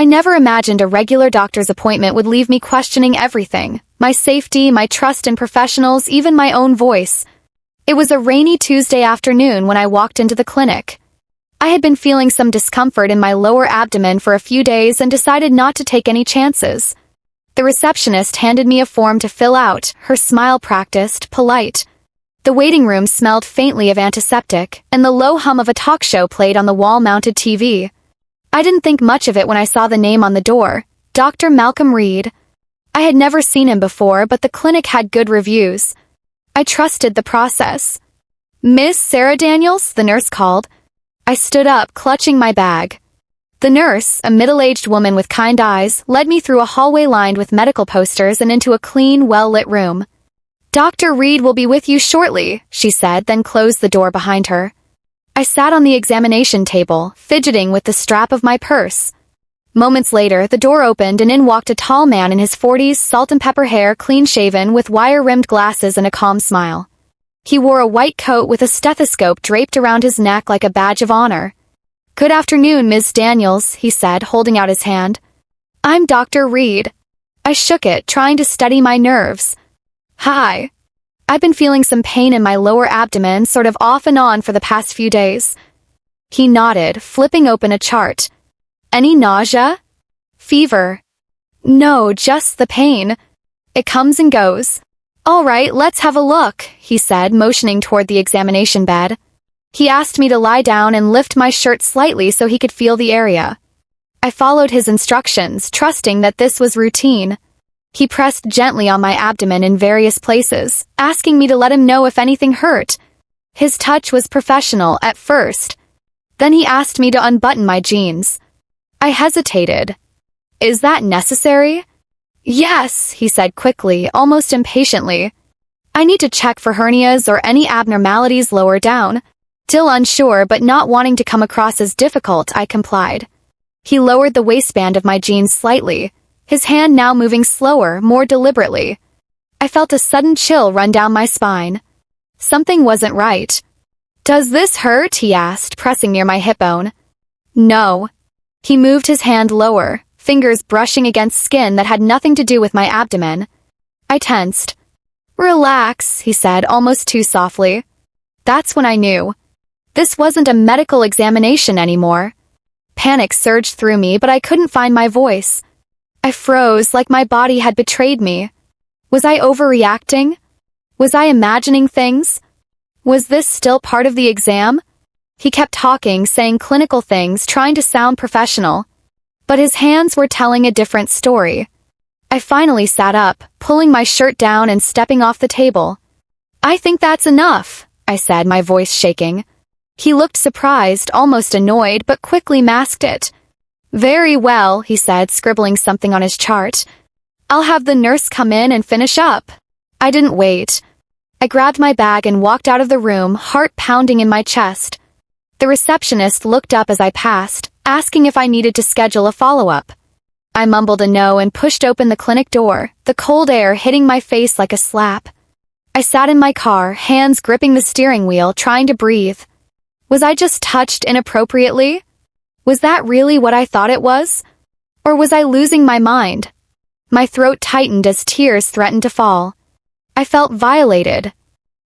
I never imagined a regular doctor's appointment would leave me questioning everything, my safety, my trust in professionals, even my own voice. It was a rainy Tuesday afternoon when I walked into the clinic. I had been feeling some discomfort in my lower abdomen for a few days and decided not to take any chances. The receptionist handed me a form to fill out, her smile practiced, polite. The waiting room smelled faintly of antiseptic, and the low hum of a talk show played on the wall-mounted TV. I didn't think much of it when I saw the name on the door, Dr. Malcolm Reed. I had never seen him before, but the clinic had good reviews. I trusted the process. "Miss Sarah Daniels?" the nurse called. I stood up, clutching my bag. The nurse, a middle-aged woman with kind eyes, led me through a hallway lined with medical posters and into a clean, well-lit room. "Dr. Reed will be with you shortly," she said, then closed the door behind her. I sat on the examination table, fidgeting with the strap of my purse. Moments later, the door opened and in walked a tall man in his 40s, salt and pepper hair, clean-shaven, with wire-rimmed glasses and a calm smile. He wore a white coat with a stethoscope draped around his neck like a badge of honor. "Good afternoon, Ms. Daniels," he said, holding out his hand. "I'm Dr. Reed." I shook it, trying to steady my nerves. "Hi. I've been feeling some pain in my lower abdomen, sort of off and on for the past few days." He nodded, flipping open a chart. "Any nausea? Fever?" "No, just the pain. It comes and goes." "All right, let's have a look," he said, motioning toward the examination bed. He asked me to lie down and lift my shirt slightly so he could feel the area. I followed his instructions, trusting that this was routine. He pressed gently on my abdomen in various places, asking me to let him know if anything hurt. His touch was professional at first. Then he asked me to unbutton my jeans. I hesitated. "Is that necessary?" "Yes," he said quickly, almost impatiently. "I need to check for hernias or any abnormalities lower down." Still unsure but not wanting to come across as difficult, I complied. He lowered the waistband of my jeans slightly, his hand now moving slower, more deliberately. I felt a sudden chill run down my spine. Something wasn't right. "Does this hurt?" he asked, pressing near my hip bone. "No." He moved his hand lower, fingers brushing against skin that had nothing to do with my abdomen. I tensed. "Relax," he said, almost too softly. That's when I knew. This wasn't a medical examination anymore. Panic surged through me, but I couldn't find my voice. I froze, like my body had betrayed me. Was I overreacting? Was I imagining things? Was this still part of the exam? He kept talking, saying clinical things, trying to sound professional. But his hands were telling a different story. I finally sat up, pulling my shirt down and stepping off the table. "I think that's enough," I said, my voice shaking. He looked surprised, almost annoyed, but quickly masked it. "Very well," he said, scribbling something on his chart. "I'll have the nurse come in and finish up." I didn't wait. I grabbed my bag and walked out of the room, heart pounding in my chest. The receptionist looked up as I passed, asking if I needed to schedule a follow-up. I mumbled a no and pushed open the clinic door, the cold air hitting my face like a slap. I sat in my car, hands gripping the steering wheel, trying to breathe. Was I just touched inappropriately? Was that really what I thought it was? Or was I losing my mind? My throat tightened as tears threatened to fall. I felt violated,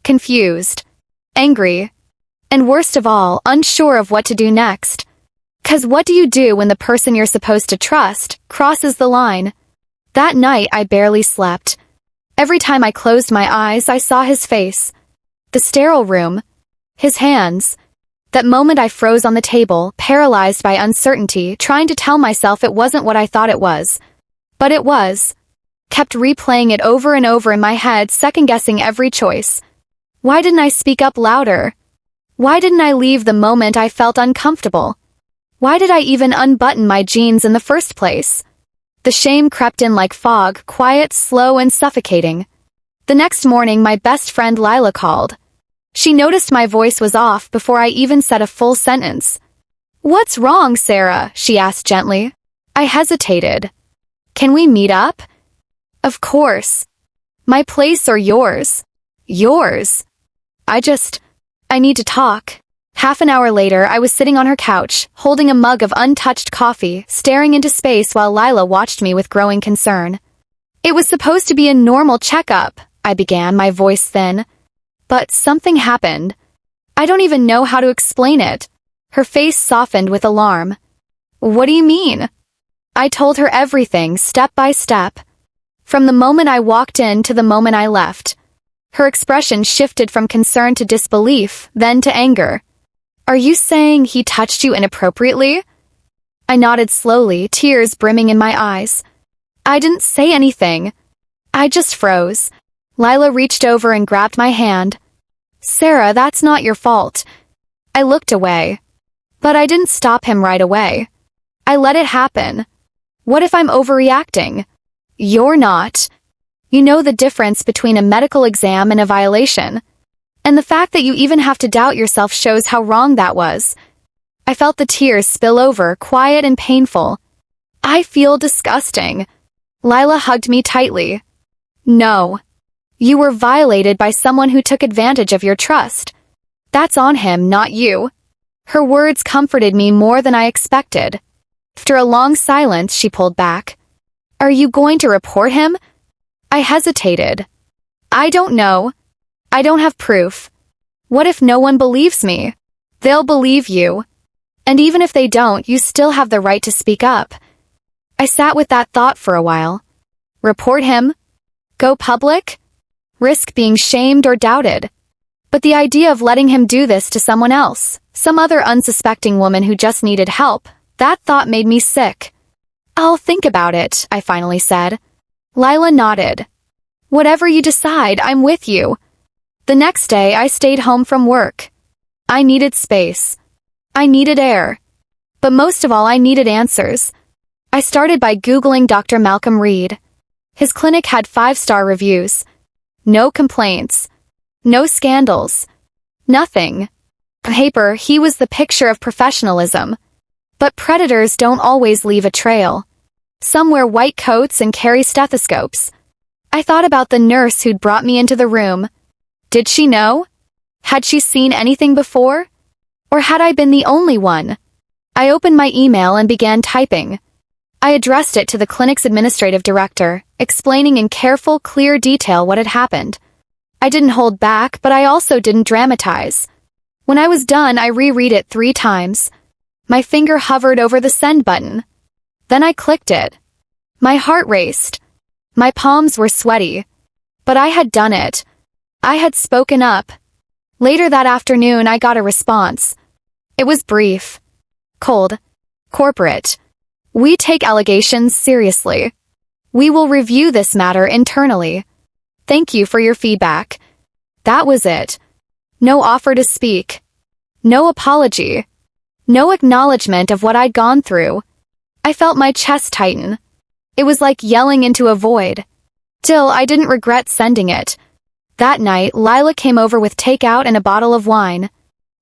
confused, angry, and worst of all, unsure of what to do next. 'Cause what do you do when the person you're supposed to trust crosses the line? That night, I barely slept. Every time I closed my eyes, I saw his face. The sterile room. His hands. That moment I froze on the table, paralyzed by uncertainty, trying to tell myself it wasn't what I thought it was. But it was. Kept replaying it over and over in my head, second-guessing every choice. Why didn't I speak up louder? Why didn't I leave the moment I felt uncomfortable? Why did I even unbutton my jeans in the first place? The shame crept in like fog, quiet, slow, and suffocating. The next morning, my best friend Lila called. She noticed my voice was off before I even said a full sentence. "What's wrong, Sarah?" she asked gently. I hesitated. "Can we meet up?" "Of course. My place or yours?" "Yours." I need to talk." Half an hour later, I was sitting on her couch, holding a mug of untouched coffee, staring into space while Lila watched me with growing concern. It was supposed to be a normal checkup, I began, my voice thin. But something happened. I don't even know how to explain it. Her face softened with alarm. What do you mean? I told her everything, step by step. From the moment I walked in to the moment I left. Her expression shifted from concern to disbelief, then to anger. Are you saying he touched you inappropriately? I nodded slowly, tears brimming in my eyes. I didn't say anything. I just froze. Lila reached over and grabbed my hand. Sarah, that's not your fault. I looked away. But I didn't stop him right away. I let it happen. What if I'm overreacting? You're not. You know the difference between a medical exam and a violation. And the fact that you even have to doubt yourself shows how wrong that was. I felt the tears spill over, quiet and painful. I feel disgusting. Lila hugged me tightly. No. You were violated by someone who took advantage of your trust. That's on him, not you. Her words comforted me more than I expected. After a long silence, she pulled back. Are you going to report him? I hesitated. I don't know. I don't have proof. What if no one believes me? They'll believe you. And even if they don't, you still have the right to speak up. I sat with that thought for a while. Report him? Go public? Risk being shamed or doubted? But the idea of letting him do this to someone else, some other unsuspecting woman who just needed help, that thought made me sick. I'll think about it, I finally said. Lila nodded. Whatever you decide, I'm with you. The next day, I stayed home from work. I needed space. I needed air. But most of all, I needed answers. I started by Googling Dr. Malcolm Reed. His clinic had 5-star reviews. No complaints. No scandals. Nothing. On paper, he was the picture of professionalism. But predators don't always leave a trail. Some wear white coats and carry stethoscopes. I thought about the nurse who'd brought me into the room. Did she know? Had she seen anything before? Or had I been the only one? I opened my email and began typing. I addressed it to the clinic's administrative director, explaining in careful, clear detail what had happened. I didn't hold back, but I also didn't dramatize. When I was done, I reread it 3 times. My finger hovered over the send button. Then I clicked it. My heart raced. My palms were sweaty. But I had done it. I had spoken up. Later that afternoon, I got a response. It was brief. Cold. Corporate. We take allegations seriously. We will review this matter internally. Thank you for your feedback. That was it. No offer to speak. No apology. No acknowledgement of what I'd gone through. I felt my chest tighten. It was like yelling into a void. Still, I didn't regret sending it. That night, Lila came over with takeout and a bottle of wine.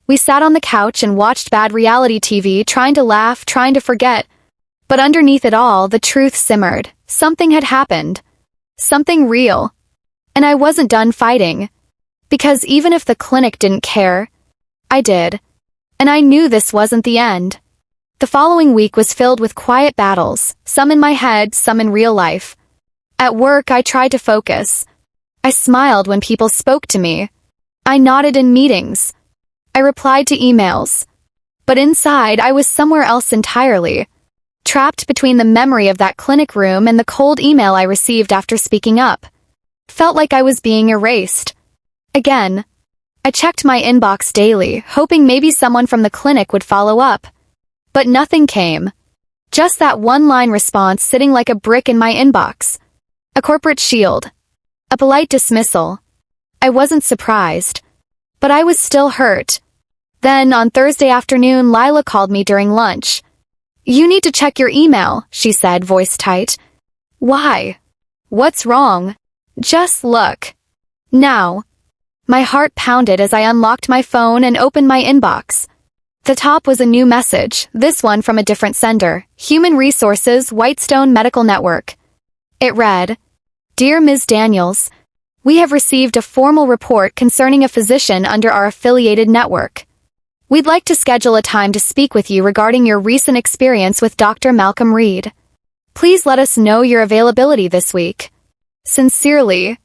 We sat on the couch and watched bad reality TV, trying to laugh, trying to forget. But underneath it all, the truth simmered. Something had happened. Something real. And I wasn't done fighting. Because even if the clinic didn't care, I did. And I knew this wasn't the end. The following week was filled with quiet battles, some in my head, some in real life. At work, I tried to focus. I smiled when people spoke to me. I nodded in meetings. I replied to emails. But inside, I was somewhere else entirely. Trapped between the memory of that clinic room and the cold email I received after speaking up. Felt like I was being erased. Again. I checked my inbox daily, hoping maybe someone from the clinic would follow up. But nothing came. Just that one-line response sitting like a brick in my inbox. A corporate shield. A polite dismissal. I wasn't surprised. But I was still hurt. Then, on Thursday afternoon, Lila called me during lunch. You need to check your email, she said, voice tight. Why? What's wrong? Just look. Now. My heart pounded as I unlocked my phone and opened my inbox. The top was a new message, this one from a different sender, Human Resources, Whitestone Medical Network. It read, Dear Ms. Daniels, we have received a formal report concerning a physician under our affiliated network. We'd like to schedule a time to speak with you regarding your recent experience with Dr. Malcolm Reed. Please let us know your availability this week. Sincerely,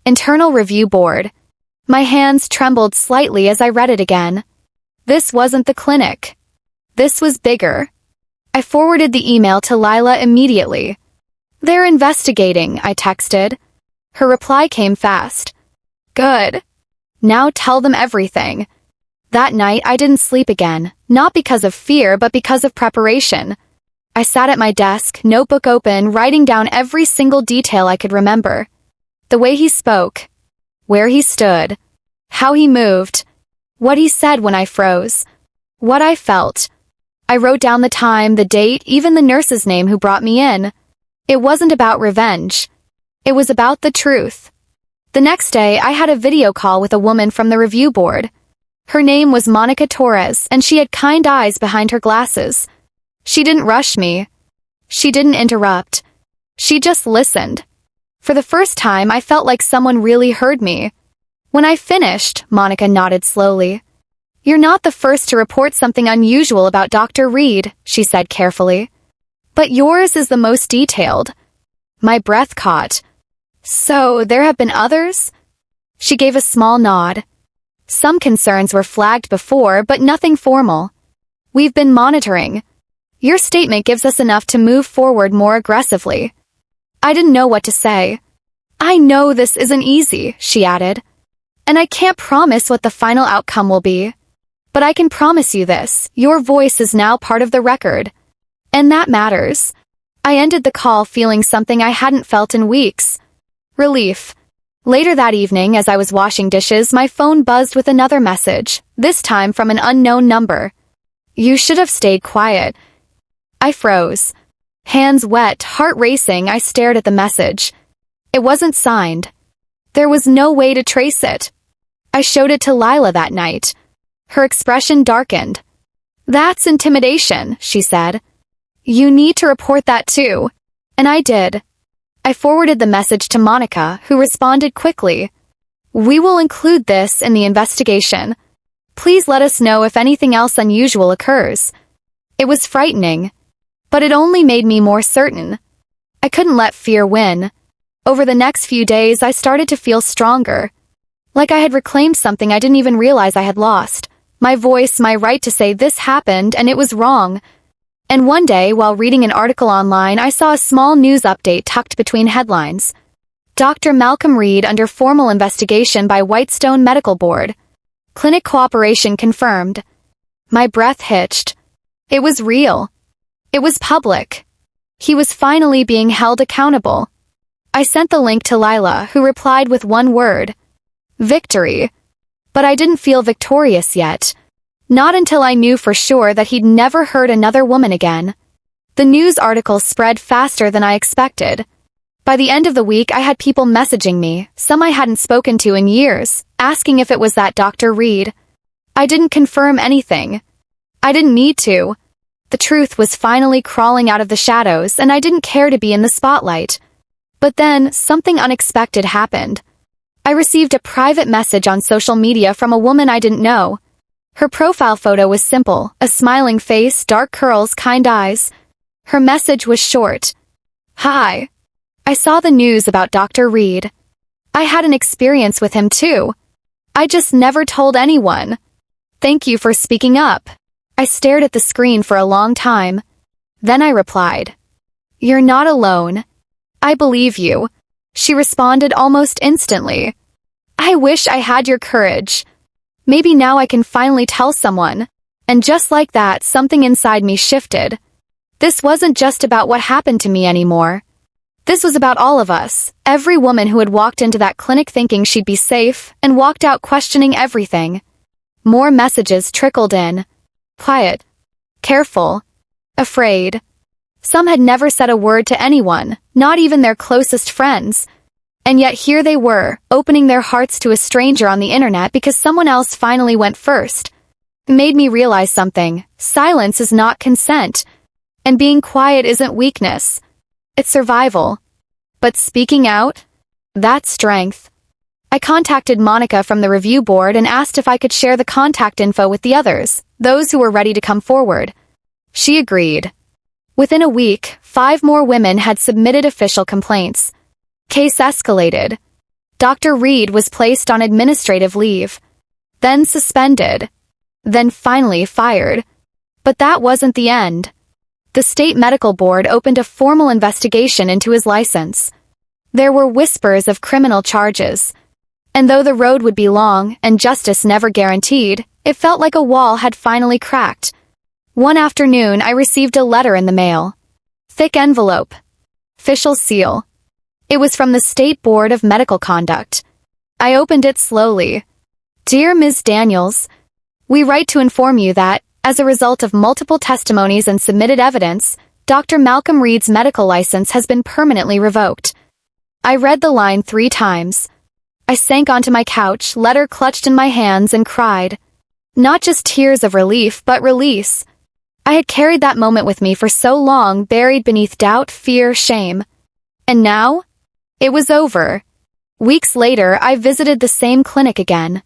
Internal Review Board. My hands trembled slightly as I read it again. This wasn't the clinic. This was bigger. I forwarded the email to Lila immediately. They're investigating, I texted. Her reply came fast. Good. Now tell them everything. That night I didn't sleep again, not because of fear but because of preparation. I sat at my desk, notebook open, writing down every single detail I could remember. The way he spoke, where he stood, how he moved, what he said when I froze, what I felt. I wrote down the time, the date, even the nurse's name who brought me in. It wasn't about revenge. It was about the truth. The next day, I had a video call with a woman from the review board. Her name was Monica Torres, and she had kind eyes behind her glasses. She didn't rush me. She didn't interrupt. She just listened. For the first time, I felt like someone really heard me. When I finished, Monica nodded slowly. You're not the first to report something unusual about Dr. Reed, she said carefully. But yours is the most detailed. My breath caught. So, there have been others? She gave a small nod. Some concerns were flagged before, but nothing formal. We've been monitoring. Your statement gives us enough to move forward more aggressively. I didn't know what to say. I know this isn't easy, she added. And I can't promise what the final outcome will be. But I can promise you this, your voice is now part of the record. And that matters. I ended the call feeling something I hadn't felt in weeks. Relief. Later that evening, as I was washing dishes, my phone buzzed with another message, this time from an unknown number. You should have stayed quiet. I froze. Hands wet, heart racing, I stared at the message. It wasn't signed. There was no way to trace it. I showed it to Lila that night. Her expression darkened. That's intimidation, she said. You need to report that too. And I did. I forwarded the message to Monica, who responded quickly. We will include this in the investigation. Please let us know if anything else unusual occurs. It was frightening. But it only made me more certain. I couldn't let fear win. Over the next few days, I started to feel stronger. Like I had reclaimed something I didn't even realize I had lost. My voice, my right to say this happened and it was wrong. And one day, while reading an article online, I saw a small news update tucked between headlines. Dr. Malcolm Reed under formal investigation by Whitestone Medical Board. Clinic cooperation confirmed. My breath hitched. It was real. It was public. He was finally being held accountable. I sent the link to Lila, who replied with one word. Victory. But I didn't feel victorious yet. Not until I knew for sure that he'd never hurt another woman again. The news article spread faster than I expected. By the end of the week, I had people messaging me, some I hadn't spoken to in years, asking if it was that Dr. Reed. I didn't confirm anything. I didn't need to. The truth was finally crawling out of the shadows, and I didn't care to be in the spotlight. But then, something unexpected happened. I received a private message on social media from a woman I didn't know. Her profile photo was simple, a smiling face, dark curls, kind eyes. Her message was short. Hi. I saw the news about Dr. Reed. I had an experience with him too. I just never told anyone. Thank you for speaking up. I stared at the screen for a long time. Then I replied. You're not alone. I believe you. She responded almost instantly. I wish I had your courage. Maybe now I can finally tell someone. And just like that, something inside me shifted. This wasn't just about what happened to me anymore. This was about all of us, every woman who had walked into that clinic thinking she'd be safe, and walked out questioning everything. More messages trickled in. Quiet. Careful. Afraid. Some had never said a word to anyone, not even their closest friends. And yet here they were, opening their hearts to a stranger on the internet because someone else finally went first. It made me realize something. Silence is not consent. And being quiet isn't weakness. It's survival. But speaking out? That's strength. I contacted Monica from the review board and asked if I could share the contact info with the others. those who were ready to come forward. She agreed. Within a week, 5 more women had submitted official complaints. Case escalated. Dr. Reed was placed on administrative leave, then suspended, then finally fired. But that wasn't the end. The state medical board opened a formal investigation into his license. There were whispers of criminal charges. And though the road would be long and justice never guaranteed, it felt like a wall had finally cracked. One afternoon, I received a letter in the mail. Thick envelope. Official seal. It was from the State Board of Medical Conduct. I opened it slowly. Dear Ms. Daniels, we write to inform you that, as a result of multiple testimonies and submitted evidence, Dr. Malcolm Reed's medical license has been permanently revoked. I read the line 3 times. I sank onto my couch, letter clutched in my hands, and cried. Not just tears of relief, but release. I had carried that moment with me for so long, buried beneath doubt, fear, shame. And now? It was over. Weeks later, I visited the same clinic again.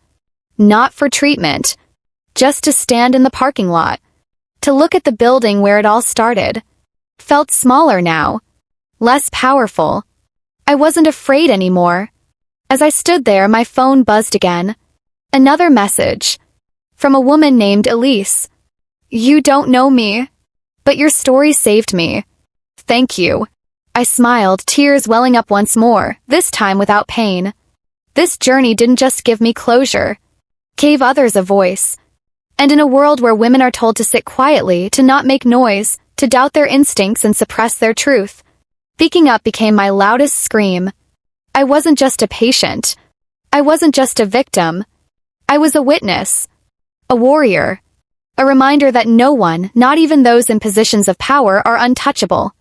Not for treatment. Just to stand in the parking lot. To look at the building where it all started. Felt smaller now. Less powerful. I wasn't afraid anymore. As I stood there, my phone buzzed again. Another message. From a woman named Elise. You don't know me, but your story saved me. Thank you. I smiled, tears welling up once more, this time without pain. This journey didn't just give me closure. Gave others a voice. And in a world where women are told to sit quietly, to not make noise, to doubt their instincts and suppress their truth, speaking up became my loudest scream. I wasn't just a patient. I wasn't just a victim. I was a witness. A warrior. A reminder that no one, not even those in positions of power, are untouchable.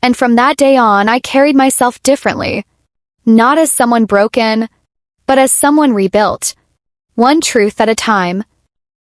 And from that day on, I carried myself differently. Not as someone broken, but as someone rebuilt. One truth at a time.